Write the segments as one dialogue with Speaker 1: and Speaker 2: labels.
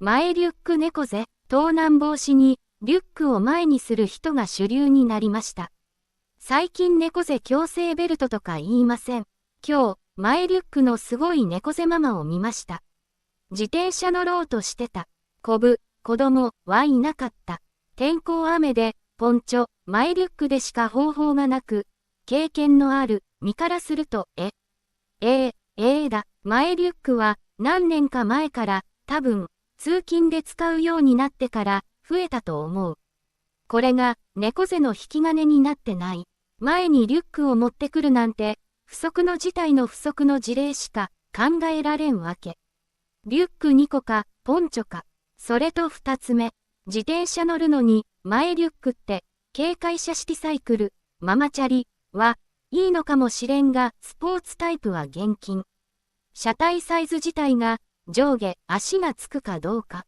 Speaker 1: 前リュック猫背、盗難防止に、リュックを前にする人が主流になりました。最近猫背矯正ベルトとか言いません。今日、前リュックのすごい猫背ママを見ました。自転車乗ろうとしてた。子供はいなかった。天候雨で、ポンチョ、前リュックでしか方法がなく、経験のある身からすると、前リュックは何年か前から多分、通勤で使うようになってから増えたと思う。これが猫背の引き金になってない。前にリュックを持ってくるなんて、不測の事態の不測の事例しか考えられんわけ。リュック2個か、ポンチョか。それと2つ目。自転車乗るのに、前リュックって、軽快車シティサイクル、ママチャリは、いいのかもしれんが、スポーツタイプは厳禁。車体サイズ自体が、上下、足がつくかどうか。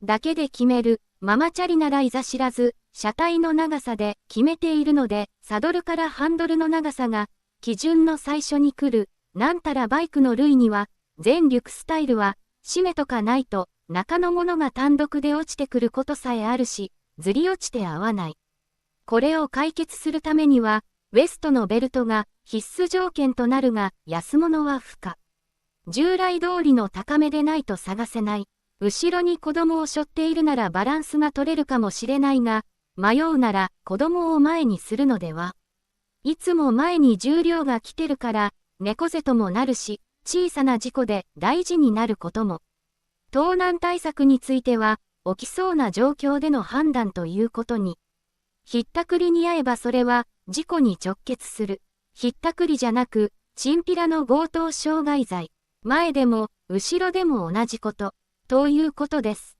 Speaker 1: だけで決める、ママチャリならいざ知らず、車体の長さで決めているので、サドルからハンドルの長さが、基準の最初に来る、なんたらバイクの類には、全リュックスタイルは、締めとかないと、中のものが単独で落ちてくることさえあるし、ずり落ちて合わない。これを解決するためには、ウエストのベルトが必須条件となるが、安物は不可。従来通りの高めでないと探せない。後ろに子供を背負っているならバランスが取れるかもしれないが、迷うなら子供を前にするのでは。いつも前に重量が来てるから、猫背ともなるし、小さな事故で大事になることも。盗難対策については、起きそうな状況での判断ということに。ひったくりに遭えばそれは、事故に直結する。ひったくりじゃなく、チンピラの強盗傷害罪。前でも、後ろでも同じこと、ということです。